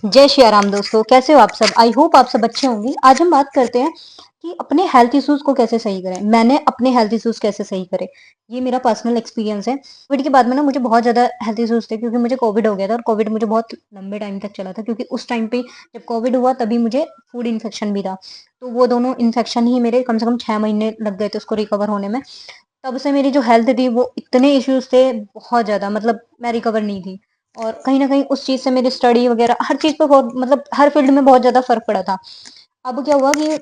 जय श्री राम दोस्तों, कैसे हो आप सब? आई होप आप सब अच्छे होंगे। आज हम बात करते हैं कि अपने हेल्थ इश्यूज को कैसे सही करें। मैंने अपने हेल्थ इश्यूज कैसे सही करे, ये मेरा पर्सनल एक्सपीरियंस है। कोविड के बाद में ना मुझे बहुत ज़्यादा हेल्थ इश्यूज थे, क्योंकि मुझे कोविड हो गया था और कोविड मुझे बहुत लंबे टाइम तक चला था, क्योंकि उस टाइम पे जब कोविड हुआ तभी मुझे फूड इन्फेक्शन भी था। तो वो दोनों इन्फेक्शन ही मेरे कम से कम 6 महीने लग गए थे उसको रिकवर होने में। तब से मेरी जो हेल्थ थी वो इतने इश्यूज थे, बहुत ज़्यादा, मतलब मैं रिकवर नहीं थी। और कहीं न कहीं उस चीज़ से मेरी स्टडी वगैरह हर चीज़ पे बहुत, मतलब हर फील्ड में बहुत ज़्यादा फ़र्क पड़ा था। अब क्या हुआ कि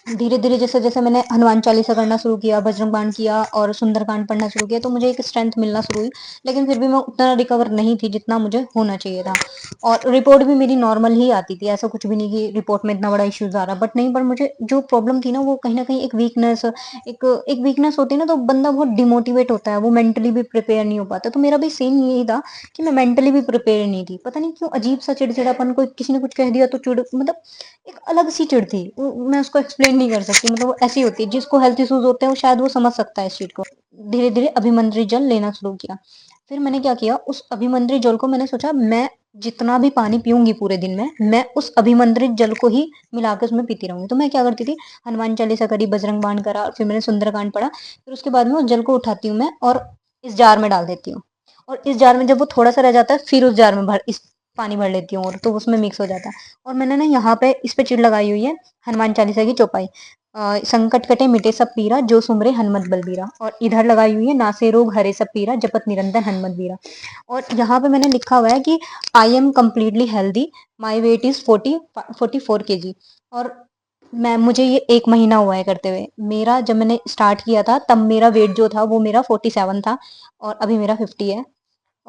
धीरे-धीरे जैसे-जैसे मैंने हनुमान चालीसा करना शुरू किया, बजरंग बाण किया और सुंदरकांड पढ़ना शुरू किया, तो मुझे एक स्ट्रेंथ मिलना शुरू हुई। लेकिन फिर भी मैं उतना रिकवर नहीं थी जितना मुझे होना चाहिए था। और रिपोर्ट भी मेरी नॉर्मल ही आती थी, ऐसा कुछ भी नहीं कि रिपोर्ट में इतना बड़ा इश्यूज़ आ रहा है। बट नहीं, पर मुझे जो प्रॉब्लम थी ना, वो कहीं न कहीं एक वीकनेस, एक वीकनेस होती है ना, तो बंदा बहुत डिमोटिवेट होता है, वो मेंटली भी प्रिपेयर नहीं हो पाता। तो मेरा भी सेम यही था कि मैं मेंटली भी प्रिपेयर नहीं थी। पता नहीं क्यों अजीब-सा चिड़चिड़ापन, कोई किसी ने कुछ कह दिया तो चिढ़, मतलब एक अलग सी चिढ़ थी। मैं उसको एक्सप्लेन नहीं कर सकती, मतलब वो ऐसी होती है। जिसको हेल्थ इश्यूज होते हैं वो शायद वो समझ सकता है इस चीज को। धीरे धीरे अभिमंत्रित जल लेना शुरू किया। फिर मैंने क्या किया, उस अभिमंत्रित जल को मैंने सोचा मैं जितना भी पानी पीऊंगी पूरे दिन में, मैं उस अभिमंत्रित जल को ही मिला के उसमें पीती रहूंगी। तो मैं क्या करती थी, हनुमान चालीसा करी, बजरंग बाण करा, और फिर मैंने सुंदरकांड पढ़ा। फिर उसके बाद में उस जल को उठाती हूँ मैं और इस जार में डाल देती हूँ। और इस जार में जब वो थोड़ा सा रह जाता है, फिर उस जार में भर इस पानी भर लेती हूँ, और तो उसमें मिक्स हो जाता है। और मैंने ना यहाँ पे इस पे चिढ़ लगाई हुई है, हनुमान चालीसा की चौपाई। संकट कटे मिटे सब पीरा, जो सुमरे हनुमत बलबीरा। और इधर लगाई हुई है, नासे रोग हरे सब पीरा, जपत निरंतर हनुमत बीरा। और यहाँ पे मैंने लिखा हुआ है कि I am completely healthy, my weight is 44 kg। और मैं, मुझे ये 1 महीना हुआ है करते हुए। मेरा जब मैंने स्टार्ट किया था तब मेरा वेट जो था वो मेरा 47 था, और अभी मेरा 50 है।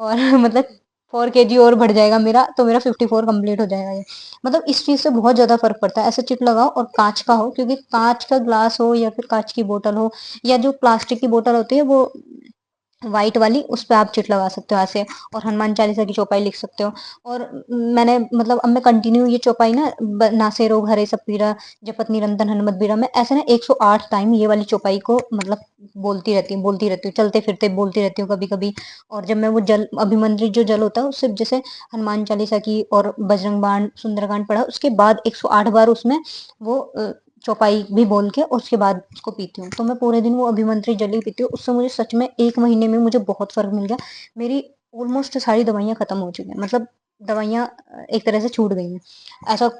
और मतलब 4 kg और बढ़ जाएगा मेरा, तो मेरा 54 कंप्लीट हो जाएगा ये। मतलब इस चीज़ से बहुत ज़्यादा फ़र्क पड़ता है। ऐसे चिट लगाओ, और काँच का हो, क्योंकि काँच का ग्लास हो या फिर काँच की बोतल हो, या जो प्लास्टिक की बोतल होती है वो व्हाइट वाली, उस पे आप चिट लगा सकते हो ऐसे। और हनुमान चालीसा की चौपाई लिख सकते हो। और मैंने, मतलब अब मैं कंटिन्यू ये चौपाई ना, नासे रोग हरे सब पीरा, जपत निरंतर हनुमत बीरा, मैं ऐसे ना 108 टाइम ये वाली चौपाई को, मतलब बोलती रहती हूँ, चलते फिरते बोलती रहती हूँ कभी कभी। और जब मैं वो जल, अभिमंत्रित जो जल होता है उससे, जैसे हनुमान चालीसा की और बजरंग बाण सुंदरकांड पढ़ा, उसके बाद 108 बार उसमें वो चौपाई भी बोल के, और उसके बाद उसको पीती हूँ। तो मैं पूरे दिन वो अभिमंत्रित जल ही पीती हूँ। उससे मुझे सच में 1 महीने में मुझे बहुत फ़र्क मिल गया। मेरी ऑलमोस्ट सारी दवाइयाँ खत्म हो चुकी हैं, मतलब दवाइयाँ एक तरह से छूट गई हैं। ऐसा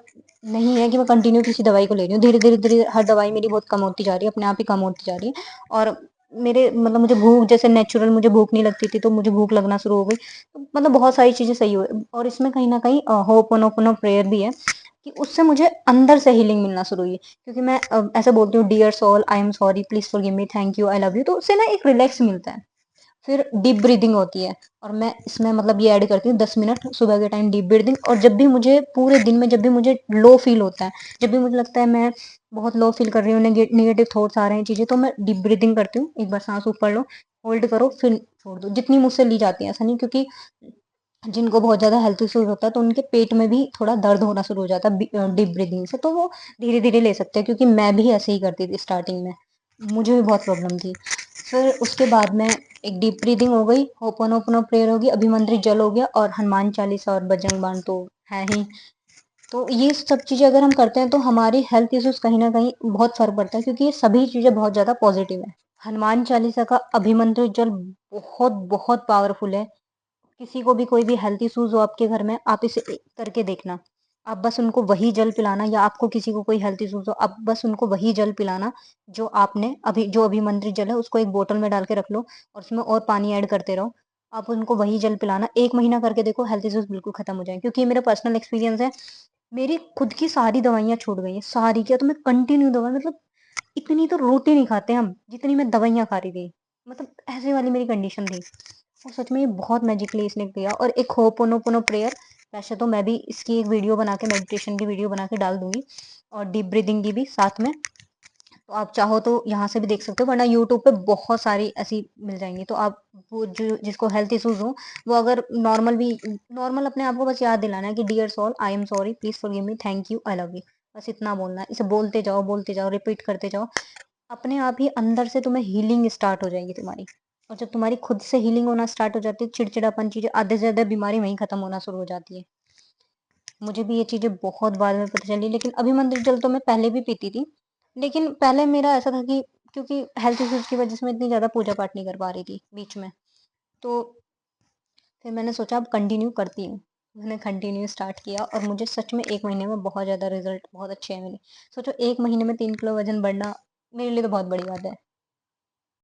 नहीं है कि मैं कंटिन्यू किसी दवाई को ले रही हूँ। धीरे-धीरे हर दवाई मेरी बहुत कम होती जा रही है, अपने आप ही कम होती जा रही है। और मेरे, मतलब मुझे भूख, जैसे नेचुरल मुझे भूख नहीं लगती थी, तो मुझे भूख लगना शुरू हो गई। तो मतलब बहुत सारी चीज़ें सही हुई। और इसमें कहीं न कहीं होपोनोपोनो प्रेयर भी है, कि उससे मुझे अंदर से हीलिंग मिलना शुरू हुई। क्योंकि मैं ऐसे बोलती हूँ, dear soul I am sorry, please forgive me, thank you, I love you, तो उससे ना एक रिलैक्स मिलता है। फिर डीप ब्रीदिंग होती है, और मैं इसमें मतलब ये ऐड करती हूँ 10 मिनट सुबह के टाइम डीप ब्रीदिंग। और जब भी मुझे पूरे दिन में, जब भी मुझे लो फील होता है, जब भी मुझे लगता है मैं बहुत लो फील कर रही हूँ, नेगेटिव थॉट्स आ रहे हैं चीज़ें, तो मैं डीप ब्रीदिंग करती हूँ। एक बार सांस ऊपर लो, होल्ड करो, फिर छोड़ दो। जितनी मुझसे ली जाती है, ऐसा नहीं, क्योंकि जिनको बहुत ज़्यादा हेल्थ इश्यूज होता है तो उनके पेट में भी थोड़ा दर्द होना शुरू हो जाता है डीप ब्रीदिंग से, तो वो धीरे धीरे ले सकते हैं। क्योंकि मैं भी ऐसे ही करती थी स्टार्टिंग में, मुझे भी बहुत प्रॉब्लम थी। फिर उसके बाद में एक डीप ब्रीदिंग हो गई, होपोनोपोनो प्रेयर होगी, अभिमंत्रित जल हो गया, और हनुमान चालीसा और बजरंग बाण तो है ही। तो ये सब चीज़ें अगर हम करते हैं तो हमारी हेल्थ इश्यूज कहीं ना कहीं बहुत फर्क पड़ता है, क्योंकि ये सभी चीज़ें बहुत ज़्यादा पॉजिटिव है। हनुमान चालीसा का अभिमंत्रित जल बहुत बहुत पावरफुल है। किसी को भी कोई भी हेल्थ इश्यूज हो आपके घर में, आप इसे करके देखना। आप बस उनको वही जल पिलाना, या आपको किसी को कोई हेल्थ इश्यूज हो, आप बस उनको वही जल पिलाना जो आपने अभी, जो अभिमंत्रित जल है उसको एक बोतल में डाल के रख लो, और उसमें और पानी ऐड करते रहो। आप उनको वही जल पिलाना, 1 महीना करके देखो, हेल्थ इश्यूज बिल्कुल खत्म हो जाएंगे। क्योंकि ये मेरा पर्सनल एक्सपीरियंस है। मेरी खुद की सारी दवाइयाँ छूट गई हैं, सारी। क्या तो मैं कंटिन्यू दवा, मतलब इतनी तो रोटी नहीं खाते हम जितनी मैं दवाइयाँ खा रही थी। मतलब ऐसे वाली मेरी कंडीशन थी। और सच में ये बहुत मैजिकली इसने किया। और एक होपोनोपोनो प्रेयर, वैसे तो मैं भी इसकी एक वीडियो बना के, मेडिटेशन की वीडियो बना के डाल दूंगी, और डीप ब्रीदिंग की भी साथ में। तो आप चाहो तो यहाँ से भी देख सकते हो, वरना यूट्यूब पे बहुत सारी ऐसी मिल जाएंगी। तो आप, वो जो जिसको हेल्थ इश्यूज हो, वो अगर नॉर्मल भी, नॉर्मल अपने आप को बस याद दिलाना है कि dear soul I am sorry, please forgive me, thank you, I love you. बस इतना बोलना है। इसे बोलते जाओ, रिपीट करते जाओ। अपने आप ही अंदर से तुम्हें हीलिंग स्टार्ट हो जाएगी तुम्हारी। और जब तुम्हारी खुद से हीलिंग होना स्टार्ट हो जाती है, चिड़चिड़ापन, चीजें, आधे से ज्यादा बीमारी वहीं खत्म होना शुरू हो जाती है। मुझे भी ये चीज़ें बहुत बाद में पता चली, लेकिन अभिमन्त्रित जल तो मैं पहले भी पीती थी। लेकिन पहले मेरा ऐसा था कि क्योंकि हेल्थ इश्यूज़ की वज़ह से मैं इतनी ज़्यादा पूजा-पाठ नहीं कर पा रही थी बीच में। तो फिर मैंने सोचा अब कंटिन्यू करती हूँ। मैंने कंटिन्यू स्टार्ट किया और मुझे सच में 1 महीने में बहुत ज़्यादा रिज़ल्ट बहुत अच्छे मिले। सोचो 1 महीने में 3 किलो वज़न बढ़ना मेरे लिए तो बहुत बड़ी बात है।